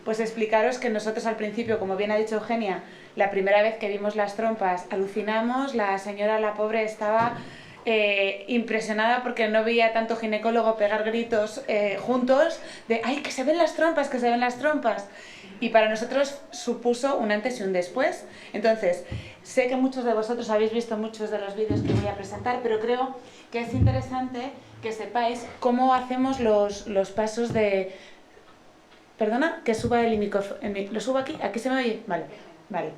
Pues explicaros que nosotros al principio, como bien ha dicho Eugenia, la primera vez que vimos las trompas alucinamos, la señora, la pobre, estaba impresionada porque no veía tanto ginecólogo pegar gritos juntos de ¡ay, que se ven las trompas, que se ven las trompas! Y para nosotros supuso un antes y un después. Entonces, sé que muchos de vosotros habéis visto muchos de los vídeos que voy a presentar, pero creo que es interesante que sepáis cómo hacemos los pasos de... Perdona, que suba el micrófono. ¿Lo subo aquí? ¿Aquí se me oye? Vale, vale.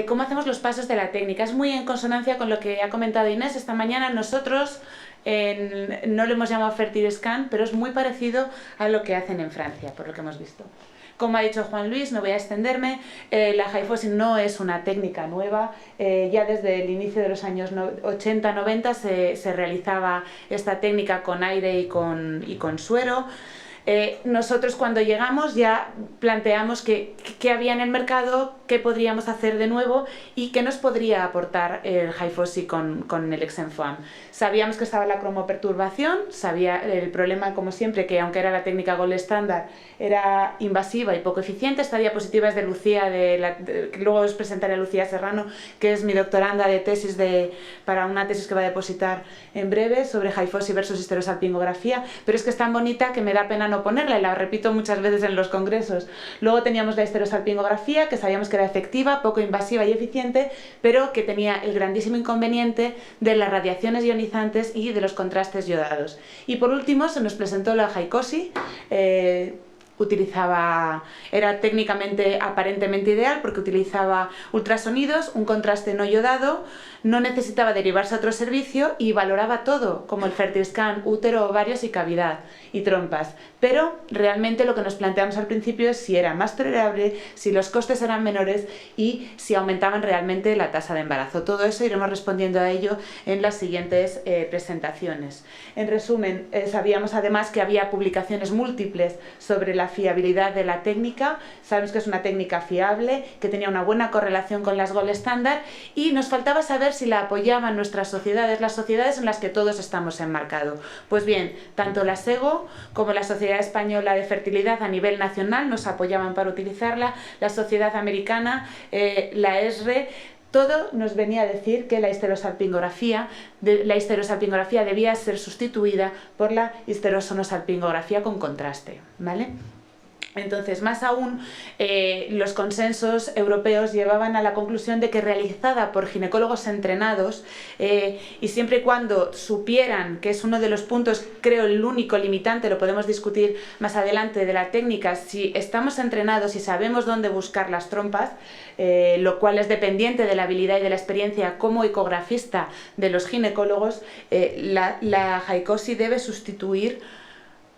¿Cómo hacemos los pasos de la técnica? Es muy en consonancia con lo que ha comentado Inés esta mañana. Nosotros no lo hemos llamado FertilScan, pero es muy parecido a lo que hacen en Francia, por lo que hemos visto. Como ha dicho Juan Luis, no voy a extenderme, la HIFOSI no es una técnica nueva, ya desde el inicio de los años 80-90 se realizaba esta técnica con aire y con suero. Nosotros cuando llegamos ya planteamos qué había en el mercado, qué podríamos hacer de nuevo y qué nos podría aportar el HIFOSI con el Exenfoam. Sabíamos que estaba la cromoperturbación, sabía el problema como siempre que aunque era la técnica gold estándar era invasiva y poco eficiente. Esta diapositiva es de Lucía, que luego os presentaré a Lucía Serrano, que es mi doctoranda de tesis para una tesis que va a depositar en breve sobre HIFOSI versus histerosalpingografía, pero es que es tan bonita que me da pena no ponerla y la repito muchas veces en los congresos. Luego teníamos la histerosalpingografía, que sabíamos que era efectiva, poco invasiva y eficiente, pero que tenía el grandísimo inconveniente de las radiaciones ionizantes y de los contrastes yodados. Y por último se nos presentó la HICOSI. Era técnicamente aparentemente ideal porque utilizaba ultrasonidos, un contraste no yodado, no necesitaba derivarse a otro servicio y valoraba todo, como el FertilScan, útero, ovarios y cavidad y trompas. Pero realmente lo que nos planteamos al principio es si era más tolerable, si los costes eran menores y si aumentaban realmente la tasa de embarazo. Todo eso iremos respondiendo a ello en las siguientes presentaciones. En resumen, sabíamos además que había publicaciones múltiples sobre la fiabilidad de la técnica. Sabemos que es una técnica fiable, que tenía una buena correlación con las gold estándar y nos faltaba saber si la apoyaban nuestras sociedades, las sociedades en las que todos estamos enmarcados. Pues bien, tanto la SEGO como la Sociedad Española de Fertilidad a nivel nacional nos apoyaban para utilizarla, la Sociedad Americana, la ESRE. Todo nos venía a decir que la histerosalpingografía debía ser sustituida por la histerosonosalpingografía con contraste, ¿vale? Entonces, más aún, los consensos europeos llevaban a la conclusión de que realizada por ginecólogos entrenados y siempre y cuando supieran, que es uno de los puntos, creo el único limitante, lo podemos discutir más adelante, de la técnica, si estamos entrenados y sabemos dónde buscar las trompas, lo cual es dependiente de la habilidad y de la experiencia como ecografista de los ginecólogos, la HICOSI debe sustituir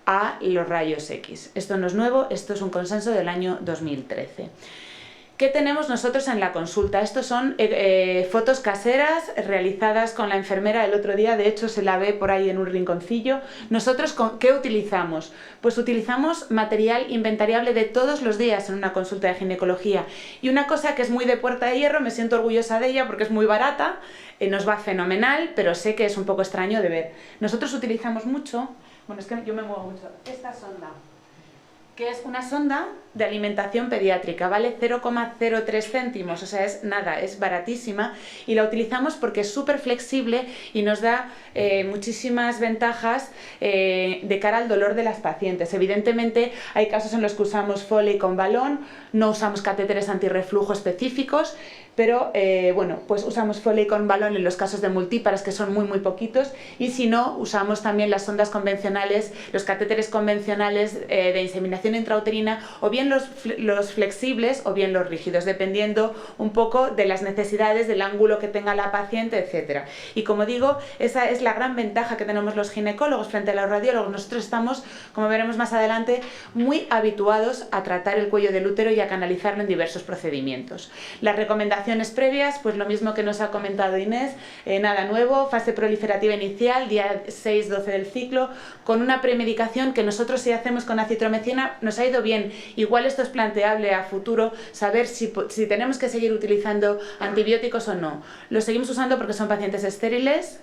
a los rayos X. Esto no es nuevo, esto es un consenso del año 2013. ¿Qué tenemos nosotros en la consulta? Estos son fotos caseras realizadas con la enfermera el otro día, de hecho se la ve por ahí en un rinconcillo. Nosotros, ¿qué utilizamos? Pues utilizamos material inventariable de todos los días en una consulta de ginecología. Y una cosa que es muy de puerta de hierro, me siento orgullosa de ella porque es muy barata, nos va fenomenal, pero sé que es un poco extraño de ver. Nosotros utilizamos mucho, bueno, es que yo me muevo mucho, esta sonda, que es una sonda de alimentación pediátrica, vale 0,03 céntimos, o sea, es nada, es baratísima y la utilizamos porque es súper flexible y nos da muchísimas ventajas de cara al dolor de las pacientes. Evidentemente hay casos en los que usamos Foley con balón, no usamos catéteres antirreflujo específicos, pero bueno, pues usamos Foley con balón en los casos de multíparas, que son muy poquitos, y si no, usamos también las sondas convencionales, los catéteres convencionales de inseminación intrauterina, o bien los flexibles o bien los rígidos, dependiendo un poco de las necesidades, del ángulo que tenga la paciente, etc. Y como digo, esa es la gran ventaja que tenemos los ginecólogos frente a los radiólogos. Nosotros estamos, como veremos más adelante, muy habituados a tratar el cuello del útero y a canalizarlo en diversos procedimientos. Las recomendaciones previas, pues lo mismo que nos ha comentado Inés, nada nuevo, fase proliferativa inicial, día 6-12 del ciclo, con una premedicación que nosotros si hacemos con acitromicina nos ha ido bien. Igual esto es planteable a futuro, saber si tenemos que seguir utilizando antibióticos o no. Los seguimos usando porque son pacientes estériles,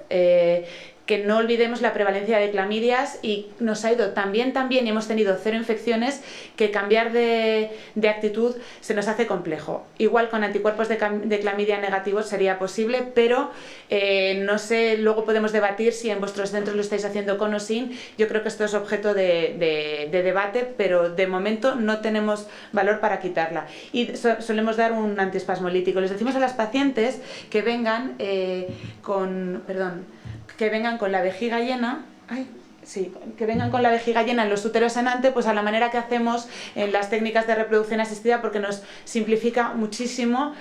que no olvidemos la prevalencia de clamidias y nos ha ido tan bien y hemos tenido 0 infecciones que cambiar de actitud se nos hace complejo. Igual con anticuerpos de clamidia negativos sería posible, pero no sé, luego podemos debatir si en vuestros centros lo estáis haciendo con o sin. Yo creo que esto es objeto de debate, pero de momento no tenemos valor para quitarla. Y solemos dar un antiespasmolítico. Les decimos a las pacientes que vengan que vengan con la vejiga llena, que vengan con la vejiga llena en los úteros en ante, pues a la manera que hacemos en las técnicas de reproducción asistida, porque nos simplifica muchísimo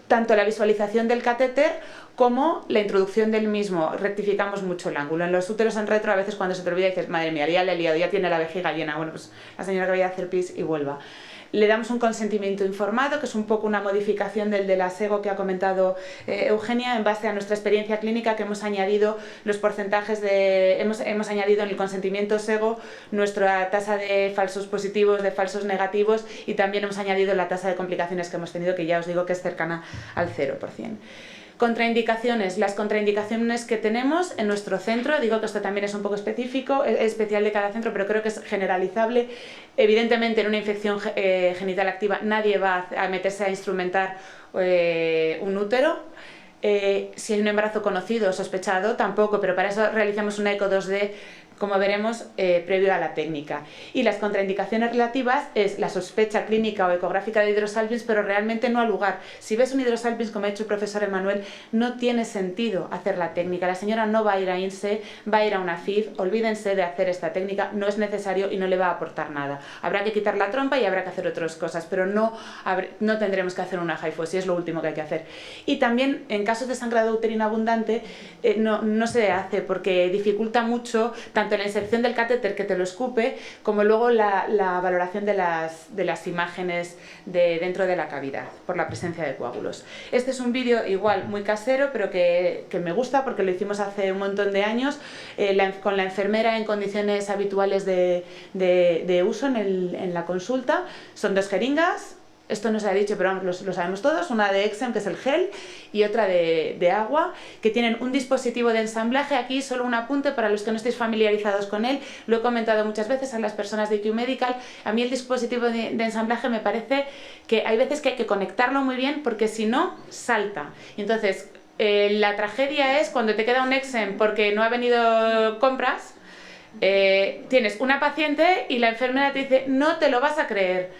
tanto la visualización del catéter como la introducción del mismo. Rectificamos mucho el ángulo. En los úteros en retro a veces cuando se te olvida dices, madre mía, ya le he liado, ya tiene la vejiga llena. Bueno, pues la señora que vaya a hacer pis y vuelva. Le damos un consentimiento informado, que es un poco una modificación del de la SEGO que ha comentado Eugenia, en base a nuestra experiencia clínica, que hemos añadido los porcentajes hemos añadido en el consentimiento SEGO nuestra tasa de falsos positivos, de falsos negativos, y también hemos añadido la tasa de complicaciones que hemos tenido, que ya os digo que es cercana al 0%. Contraindicaciones. Las contraindicaciones que tenemos en nuestro centro, digo que esto también es un poco específico, es especial de cada centro, pero creo que es generalizable. Evidentemente en una infección genital activa nadie va a meterse a instrumentar un útero. Si hay un embarazo conocido o sospechado, tampoco, pero para eso realizamos una eco 2D, como veremos, previo a la técnica. Y las contraindicaciones relativas es la sospecha clínica o ecográfica de hidrosalpinx, pero realmente no al lugar. Si ves un hidrosalpinx, como ha dicho el profesor Emanuel, no tiene sentido hacer la técnica. La señora no va a ir a INSE, va a ir a una FIV, olvídense de hacer esta técnica, no es necesario y no le va a aportar nada. Habrá que quitar la trompa y habrá que hacer otras cosas, pero no tendremos que hacer una HIFOSI, es lo último que hay que hacer. Y también en casos de sangrado uterino abundante no se hace porque dificulta mucho tanto la inserción del catéter que te lo escupe como luego la valoración de las imágenes dentro de la cavidad por la presencia de coágulos. Este es un vídeo igual muy casero, pero que me gusta porque lo hicimos hace un montón de años con la enfermera en condiciones habituales de uso en la consulta. Son 2 jeringas. Esto no se ha dicho, pero lo sabemos todos, una de Exem, que es el gel, y otra de agua, que tienen un dispositivo de ensamblaje. Aquí solo un apunte para los que no estéis familiarizados con él, lo he comentado muchas veces a las personas de IQ Medical. A mí el dispositivo de ensamblaje me parece que hay veces que hay que conectarlo muy bien, porque si no, salta. Y entonces, la tragedia es cuando te queda un Exem porque no ha venido compras. Tienes una paciente y la enfermera te dice, no te lo vas a creer.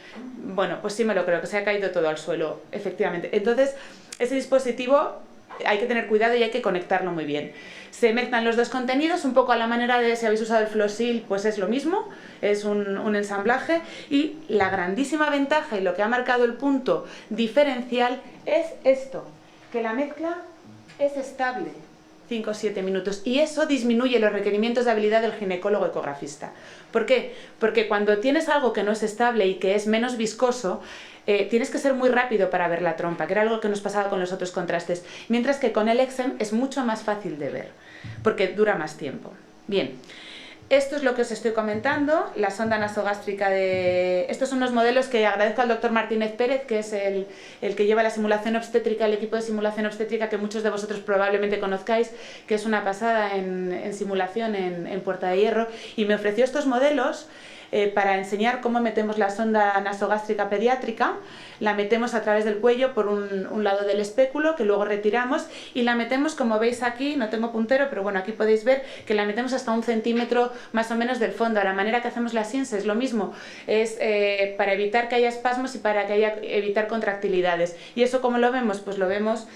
Bueno, pues sí me lo creo, que se ha caído todo al suelo, efectivamente. Entonces, ese dispositivo hay que tener cuidado y hay que conectarlo muy bien. Se mezclan los 2 contenidos, un poco a la manera de si habéis usado el Flosil, pues es lo mismo, es un ensamblaje. Y la grandísima ventaja y lo que ha marcado el punto diferencial es esto, que la mezcla es estable. 5 o 7 minutos, y eso disminuye los requerimientos de habilidad del ginecólogo ecografista. ¿Por qué? Porque cuando tienes algo que no es estable y que es menos viscoso, tienes que ser muy rápido para ver la trompa, que era algo que nos pasaba con los otros contrastes, mientras que con el Exem es mucho más fácil de ver, porque dura más tiempo. Bien. Esto es lo que os estoy comentando, la sonda nasogástrica de... Estos son los modelos que agradezco al doctor Martínez Pérez, que es el que lleva la simulación obstétrica, el equipo de simulación obstétrica que muchos de vosotros probablemente conozcáis, que es una pasada en simulación en Puerta de Hierro, y me ofreció estos modelos para enseñar cómo metemos la sonda nasogástrica pediátrica. La metemos a través del cuello por un lado del espéculo, que luego retiramos, y la metemos, como veis aquí, no tengo puntero, pero bueno, aquí podéis ver que la metemos hasta 1 centímetro más o menos del fondo. A la manera que hacemos la SINSE es lo mismo, es para evitar que haya espasmos y para que evitar contractilidades. ¿Y eso cómo lo vemos? Pues lo vemos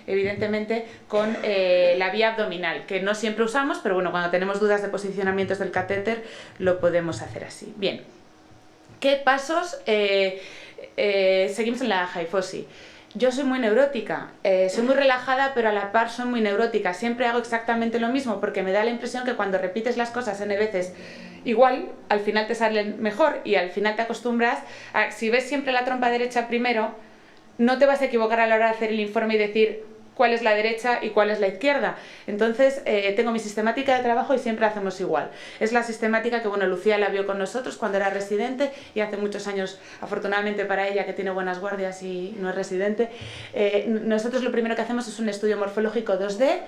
evidentemente con la vía abdominal, que no siempre usamos, pero bueno, cuando tenemos dudas de posicionamientos del catéter lo podemos hacer así. Bien, ¿qué pasos seguimos en la HIFOSI? Yo soy muy neurótica, soy muy relajada, pero a la par soy muy neurótica. Siempre hago exactamente lo mismo porque me da la impresión que cuando repites las cosas n veces igual, al final te salen mejor y al final te acostumbras a, si ves siempre la trompa derecha primero, no te vas a equivocar a la hora de hacer el informe y decir cuál es la derecha y cuál es la izquierda. Entonces tengo mi sistemática de trabajo y siempre hacemos igual. Es la sistemática que, bueno, Lucía la vio con nosotros cuando era residente y hace muchos años, afortunadamente para ella, que tiene buenas guardias y no es residente. Nosotros lo primero que hacemos es un estudio morfológico 2D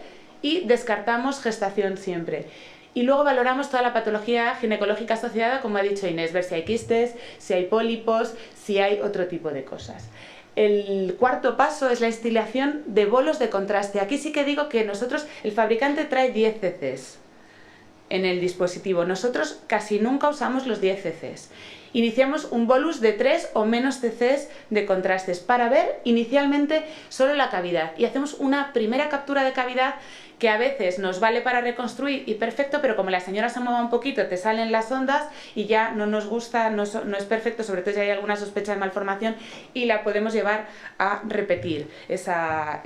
y descartamos gestación siempre. Y luego valoramos toda la patología ginecológica asociada, como ha dicho Inés, ver si hay quistes, si hay pólipos, si hay otro tipo de cosas. El cuarto paso es la instilación de bolos de contraste. Aquí sí que digo que nosotros, el fabricante trae 10 cc's en el dispositivo. Nosotros casi nunca usamos los 10 cc's. Iniciamos un bolus de 3 o menos cc's de contrastes para ver inicialmente solo la cavidad y hacemos una primera captura de cavidad que a veces nos vale para reconstruir y perfecto, pero como la señora se mueva un poquito te salen las ondas y ya no nos gusta, no es perfecto, sobre todo si hay alguna sospecha de malformación, y la podemos llevar a repetir esa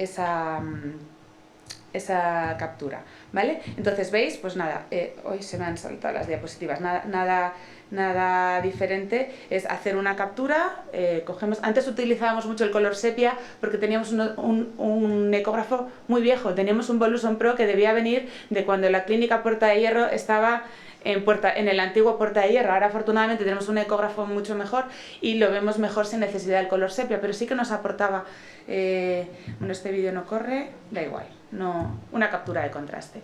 captura, ¿vale? Entonces, ¿veis? Pues nada, hoy se me han saltado las diapositivas, nada diferente, es hacer una captura, cogemos, antes utilizábamos mucho el color sepia porque teníamos un ecógrafo muy viejo, teníamos un Voluson Pro que debía venir de cuando la clínica Puerta de Hierro estaba en el antiguo Puerta de Hierro. Ahora afortunadamente tenemos un ecógrafo mucho mejor y lo vemos mejor sin necesidad del color sepia, pero sí que nos aportaba, bueno, este vídeo no corre, da igual, no, una captura de contraste.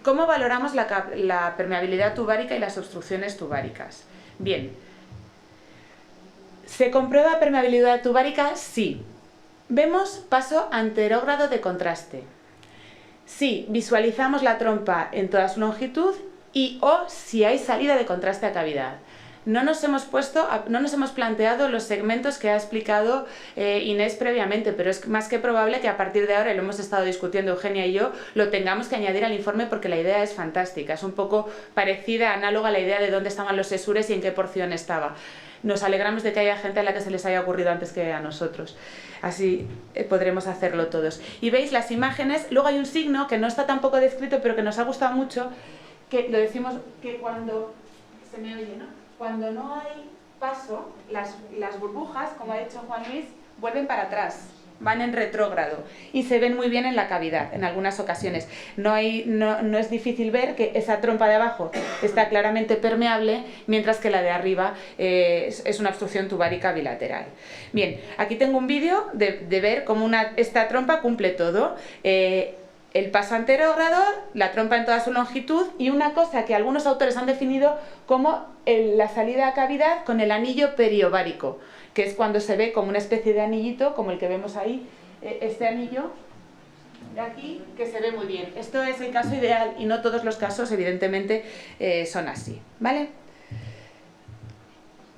¿Cómo valoramos la permeabilidad tubárica y las obstrucciones tubáricas? Bien, ¿se comprueba permeabilidad tubárica? Sí. Vemos paso anterógrado de contraste. Sí, visualizamos la trompa en toda su longitud y o si hay salida de contraste a cavidad. No nos hemos planteado los segmentos que ha explicado Inés previamente, pero es más que probable que a partir de ahora, y lo hemos estado discutiendo Eugenia y yo, lo tengamos que añadir al informe porque la idea es fantástica, es un poco parecida, análoga a la idea de dónde estaban los sesures y en qué porción estaba. Nos alegramos de que haya gente a la que se les haya ocurrido antes que a nosotros. Así podremos hacerlo todos. Y veis las imágenes, luego hay un signo que no está tampoco descrito, pero que nos ha gustado mucho, que lo decimos que cuando se me oye, ¿no? Cuando no hay paso, las burbujas, como ha dicho Juan Luis, vuelven para atrás, van en retrógrado y se ven muy bien en la cavidad en algunas ocasiones. No es difícil ver que esa trompa de abajo está claramente permeable, mientras que la de arriba es una obstrucción tubárica bilateral. Bien, aquí tengo un vídeo de ver cómo esta trompa cumple todo. El paso anterógrado, la trompa en toda su longitud y una cosa que algunos autores han definido como la salida a cavidad con el anillo periovárico, que es cuando se ve como una especie de anillito, como el que vemos ahí, este anillo de aquí, que se ve muy bien. Esto es el caso ideal y no todos los casos, evidentemente, son así, ¿vale?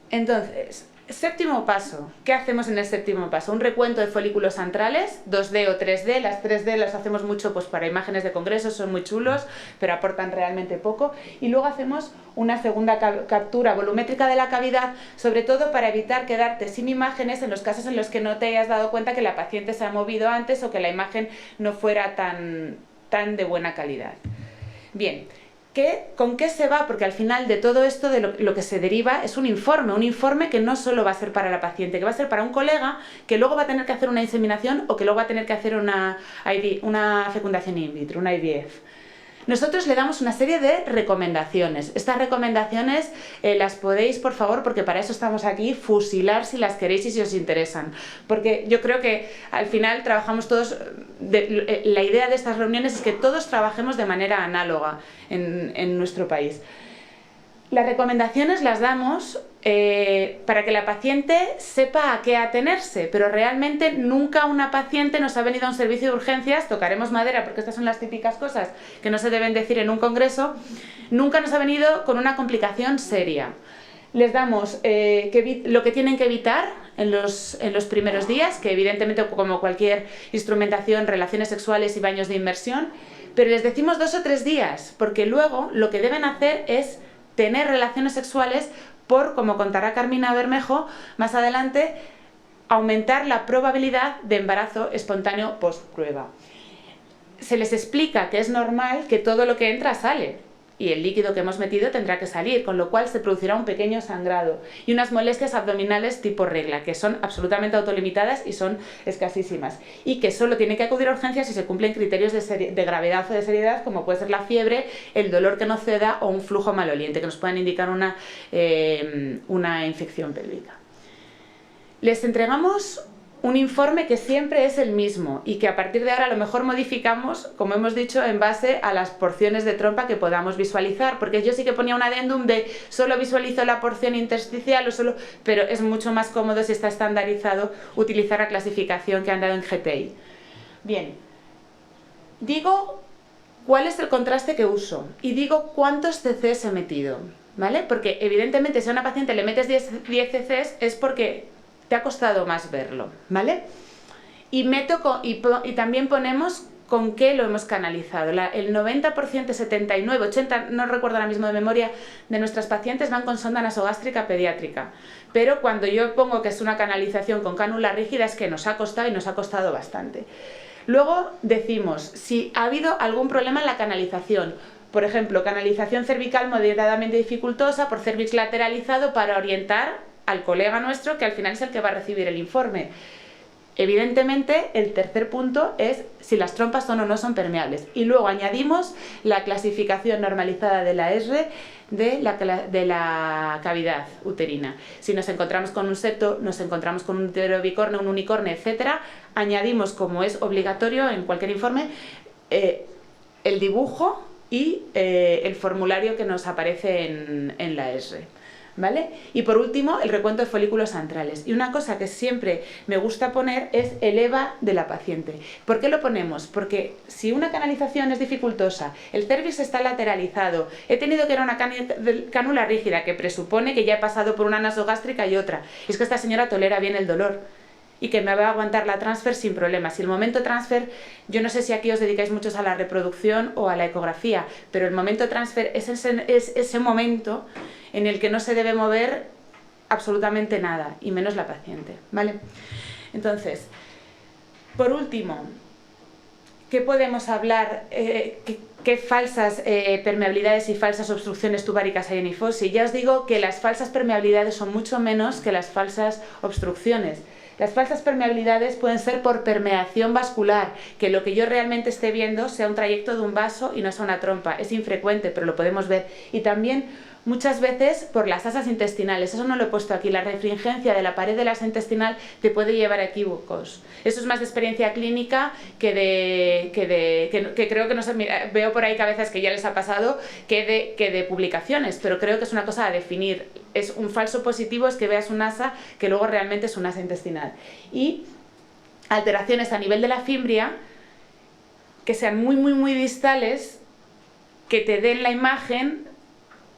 Entonces, séptimo paso. ¿Qué hacemos en el séptimo paso? Un recuento de folículos antrales, 2D o 3D. Las 3D las hacemos mucho pues, para imágenes de congresos, son muy chulos, pero aportan realmente poco. Y luego hacemos una segunda captura volumétrica de la cavidad, sobre todo para evitar quedarte sin imágenes en los casos en los que no te hayas dado cuenta que la paciente se ha movido antes o que la imagen no fuera tan de buena calidad. Bien. ¿Con qué se va? Porque al final de todo esto, de lo que se deriva es un informe que no solo va a ser para la paciente, que va a ser para un colega que luego va a tener que hacer una inseminación o que luego va a tener que hacer una fecundación in vitro, una IVF. Nosotros le damos una serie de recomendaciones. Estas recomendaciones las podéis, por favor, porque para eso estamos aquí, fusilar si las queréis y si os interesan. Porque yo creo que al final trabajamos todos, la idea de estas reuniones es que todos trabajemos de manera análoga en nuestro país. Las recomendaciones las damos para que la paciente sepa a qué atenerse, pero realmente nunca una paciente nos ha venido a un servicio de urgencias, tocaremos madera porque estas son las típicas cosas que no se deben decir en un congreso, nunca nos ha venido con una complicación seria. Les damos lo que tienen que evitar en los primeros días, que evidentemente como cualquier instrumentación, relaciones sexuales y baños de inmersión, pero les decimos 2 o 3 días, porque luego lo que deben hacer es tener relaciones sexuales por, como contará Carmina Bermejo más adelante, aumentar la probabilidad de embarazo espontáneo post-prueba. Se les explica que es normal que todo lo que entra sale y el líquido que hemos metido tendrá que salir, con lo cual se producirá un pequeño sangrado y unas molestias abdominales tipo regla, que son absolutamente autolimitadas y son escasísimas, y que solo tienen que acudir a urgencias si se cumplen criterios de gravedad o de seriedad, como puede ser la fiebre, el dolor que no ceda o un flujo maloliente, que nos puedan indicar una infección pélvica. Les entregamos un informe que siempre es el mismo y que a partir de ahora a lo mejor modificamos, como hemos dicho, en base a las porciones de trompa que podamos visualizar, porque yo sí que ponía un adendum de solo visualizo la porción intersticial o solo, pero es mucho más cómodo si está estandarizado utilizar la clasificación que han dado en GTI. Bien, digo cuál es el contraste que uso y digo cuántos CCs he metido, ¿vale? Porque evidentemente si a una paciente le metes 10 CCs es porque te ha costado más verlo, ¿vale? Y también ponemos con qué lo hemos canalizado. El 90%, 79, 80, no recuerdo ahora mismo de memoria, de nuestras pacientes van con sonda nasogástrica pediátrica. Pero cuando yo pongo que es una canalización con cánula rígida es que nos ha costado y nos ha costado bastante. Luego decimos si ha habido algún problema en la canalización. Por ejemplo, canalización cervical moderadamente dificultosa por cervix lateralizado para orientar al colega nuestro, que al final es el que va a recibir el informe. Evidentemente, el tercer punto es si las trompas son o no son permeables. Y luego añadimos la clasificación normalizada de la ESRE de la cavidad uterina. Si nos encontramos con un septo, nos encontramos con un útero bicorne, un unicorne, etc., añadimos, como es obligatorio en cualquier informe, el dibujo y el formulario que nos aparece en la ESRE. ¿Vale? Y por último, el recuento de folículos antrales. Y una cosa que siempre me gusta poner es el EVA de la paciente. ¿Por qué lo ponemos? Porque si una canalización es dificultosa, el cervix está lateralizado, he tenido que ir a una cánula rígida que presupone que ya he pasado por una nasogástrica y otra, es que esta señora tolera bien el dolor y que me va a aguantar la transfer sin problemas. Si el momento transfer, yo no sé si aquí os dedicáis muchos a la reproducción o a la ecografía, pero el momento transfer es ese momento en el que no se debe mover absolutamente nada, y menos la paciente, ¿vale? Entonces, por último, ¿qué podemos hablar? ¿Qué falsas permeabilidades y falsas obstrucciones tubáricas hay en IFOSI? Ya os digo que las falsas permeabilidades son mucho menos que las falsas obstrucciones. Las falsas permeabilidades pueden ser por permeación vascular, que lo que yo realmente esté viendo sea un trayecto de un vaso y no sea una trompa. Es infrecuente, pero lo podemos ver. Y también muchas veces por las asas intestinales. Eso no lo he puesto aquí. La refringencia de la pared de la asa intestinal te puede llevar a equívocos. Eso es más de experiencia clínica que creo que no sé, mira, veo por ahí cabezas que ya les ha pasado que de publicaciones, pero creo que es una cosa a definir. Es un falso positivo, es que veas un asa que luego realmente es un asa intestinal. Y alteraciones a nivel de la fimbria que sean muy distales, que te den la imagen,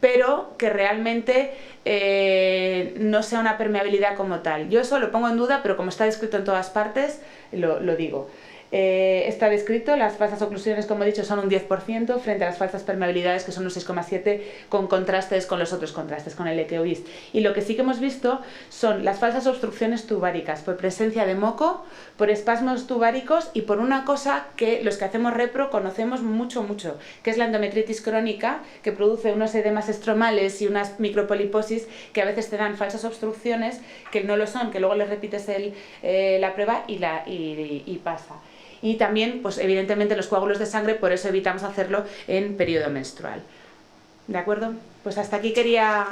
pero que realmente no sea una permeabilidad como tal. Yo eso lo pongo en duda, pero como está descrito en todas partes, lo digo. Está descrito, las falsas oclusiones, como he dicho, son un 10% frente a las falsas permeabilidades, que son un 6,7%, con contrastes con los otros contrastes, con el EQIS. Y lo que sí que hemos visto son las falsas obstrucciones tubáricas, por presencia de moco, por espasmos tubáricos y por una cosa que los que hacemos repro conocemos mucho, que es la endometritis crónica, que produce unos edemas estromales y unas micropoliposis que a veces te dan falsas obstrucciones, que no lo son, que luego les repites la prueba y pasa. Y también, pues evidentemente, los coágulos de sangre, por eso evitamos hacerlo en periodo menstrual. ¿De acuerdo? Pues hasta aquí quería...